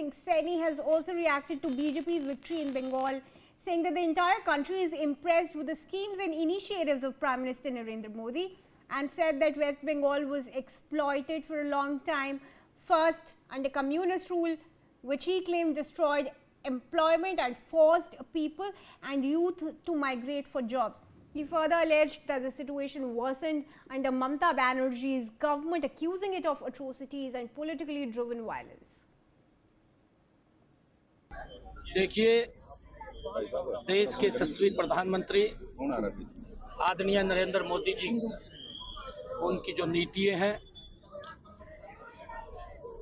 Singh Saini has also reacted to BJP's victory in Bengal, saying that the entire country is impressed with the schemes and initiatives of Prime Minister Narendra Modi, and said that West Bengal was exploited for a long time, first under communist rule, which he claimed destroyed employment and forced people and youth to migrate for jobs. He further alleged that the situation worsened under Mamata Banerjee's government, accusing it of atrocities and politically driven violence. देखिए, देश के यशस्वी प्रधानमंत्री आदरणीय नरेंद्र मोदी जी, उनकी जो नीतियां हैं,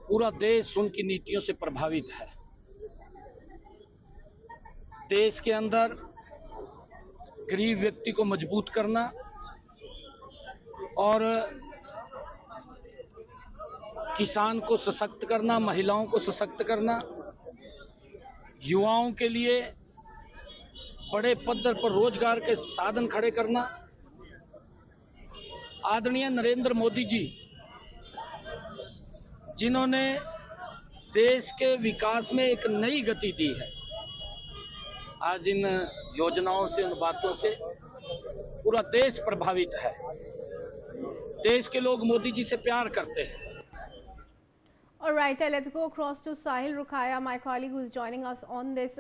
पूरा देश उनकी नीतियों से प्रभावित है। देश के अंदर गरीब व्यक्ति को मजबूत करना और किसान को सशक्त करना, महिलाओं को सशक्त करना, युवाओं के लिए बड़े पद पर रोजगार के साधन खड़े करना, आदरणीय नरेंद्र मोदी जी जिन्होंने देश के विकास में एक नई गति दी है, आज इन योजनाओं से, इन बातों से पूरा देश प्रभावित है। देश के लोग मोदी जी से प्यार करते हैं। All right, let's go across to Sahil Rukhaya, my colleague who is joining us on this.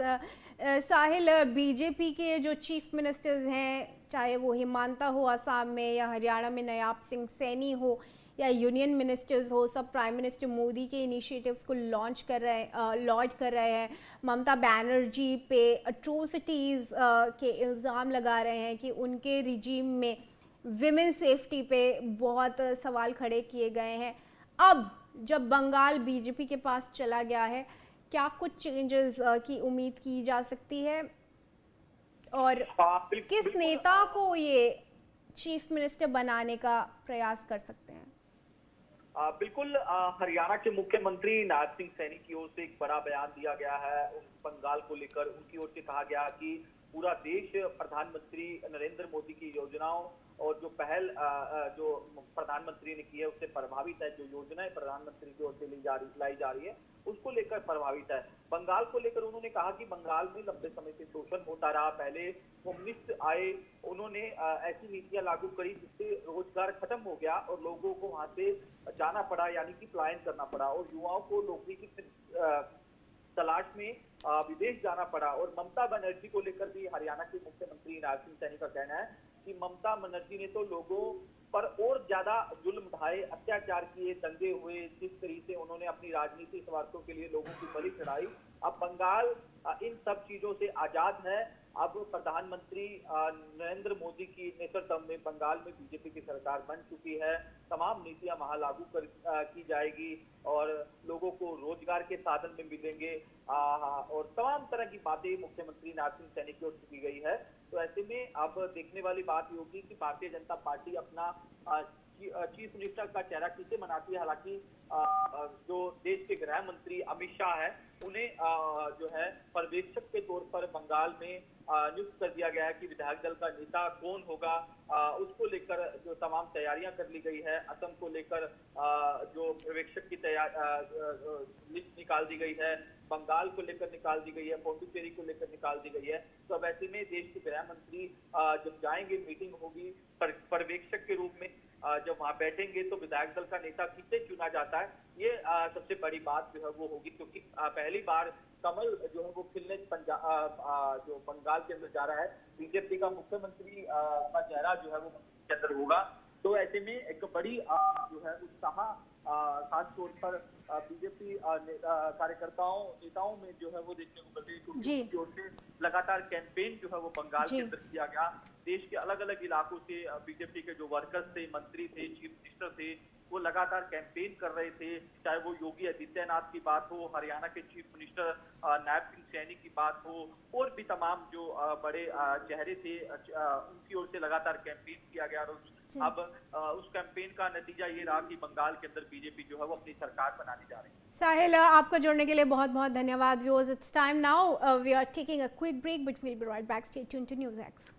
Sahil, BJP के जो चीफ मिनिस्टर्स हैं, चाहे वो हिमांता हो असम में या हरियाणा में नयाब सिंह सैनी हो या यूनियन मिनिस्टर्स हो, सब प्राइम मिनिस्टर मोदी के इनिशिएटिव्स को लॉन्च कर रहे हैं। ममता बनर्जी पे अट्रोसिटीज़ के इल्ज़ाम लगा रहे हैं कि उनके रिजीम में विमेन सेफ्टी पे बहुत सवाल खड़े किए गए हैं। अब जब बंगाल बीजेपी के पास चला गया है, क्या कुछ चेंजेस की उम्मीद की जा सकती है और किस नेता को ये चीफ मिनिस्टर बनाने का प्रयास कर सकते हैं? बिल्कुल, हरियाणा के मुख्यमंत्री नायब सिंह सैनी की ओर से एक बड़ा बयान दिया गया है। बंगाल को लेकर उनकी ओर से कहा गया कि पूरा देश प्रधानमंत्री नरेंद्र मोदी की योजनाओं और जो पहल जो प्रधानमंत्री ने की है उससे प्रभावित है। जो योजनाएं प्रधानमंत्री की ओर से लाई जा रही है उसको लेकर प्रभावित है। बंगाल को लेकर उन्होंने कहा कि बंगाल में लंबे समय से शोषण होता रहा। पहले कम्युनिस्ट आए, उन्होंने ऐसी नीतियां लागू करी जिससे रोजगार खत्म हो गया और लोगों को वहां से जाना पड़ा, यानी कि पलायन करना पड़ा, और युवाओं को नौकरी की तलाश में विदेश जाना पड़ा। और ममता बनर्जी को लेकर भी हरियाणा के मुख्यमंत्री नायब सिंह सैनी का कहना है कि ममता बनर्जी ने तो लोगों पर और ज्यादा जुल्म ढाए, अत्याचार किए, दंगे हुए, जिस तरीके से उन्होंने अपनी राजनीतिक स्वार्थों के लिए लोगों की बलि चढ़ाई। अब बंगाल इन सब चीजों से आजाद है। अब प्रधानमंत्री नरेंद्र मोदी की नेतृत्व में बंगाल में बीजेपी की सरकार बन चुकी है। तमाम नीतियां वहां लागू की जाएगी और लोगों को रोजगार के साधन में मिलेंगे और तमाम तरह की बातें मुख्यमंत्री नायब सिंह सैनी की ओर से की गई है। तो ऐसे में अब देखने वाली बात ये होगी कि भारतीय जनता पार्टी अपना चीफ मिनिस्टर का चेहरा किसे मनाती है। हालांकि जो देश के गृह मंत्री अमित शाह है, उन्हें जो है पर्यवेक्षक के तौर पर बंगाल में नियुक्त कर दिया गया है कि विधायक दल का नेता कौन होगा। उसको लेकर जो तमाम तैयारियां कर ली गई है। असम को लेकर जो पर्यवेक्षक की लिस्ट निकाल दी गई है, बंगाल को लेकर निकाल दी गई है, पौंडुचेरी को लेकर निकाल दी गई है। तो अब ऐसे में देश के गृह मंत्री जब जाएंगे, मीटिंग होगी पर्यवेक्षक के रूप में, जब वहां बैठेंगे तो विधायक दल का नेता किसे चुना जाता है, ये सबसे बड़ी बात जो है वो होगी। क्योंकि पहली बार कमल जो है वो खिलने जो बंगाल के अंदर जा रहा है, बीजेपी का मुख्यमंत्री का चेहरा जो है वो के अंदर होगा। तो ऐसे में एक बड़ी जो है उत्साह खास तौर पर बीजेपी कार्यकर्ताओं नेताओं में जो है वो देखने को मिल रही है। क्योंकि लगातार कैंपेन जो है वो बंगाल के अंदर किया गया। देश के अलग अलग इलाकों से बीजेपी के जो वर्कर्स थे, मंत्री थे, चीफ मिनिस्टर थे, वो लगातार कैंपेन कर रहे थे। चाहे वो योगी आदित्यनाथ की बात हो, हरियाणा के चीफ मिनिस्टर नायब सिंह सैनी की बात हो, और भी तमाम जो बड़े चेहरे थे, उनकी ओर से लगातार कैंपेन किया गया। और अब उस कैंपेन का नतीजा ये रहा कि बंगाल के अंदर बीजेपी जो है वो अपनी सरकार बनाने जा रही है। साहिल, आपका जुड़ने के लिए बहुत बहुत धन्यवाद। Viewers, it's time now we are taking a quick break but we will be right back. Stay tuned to News x.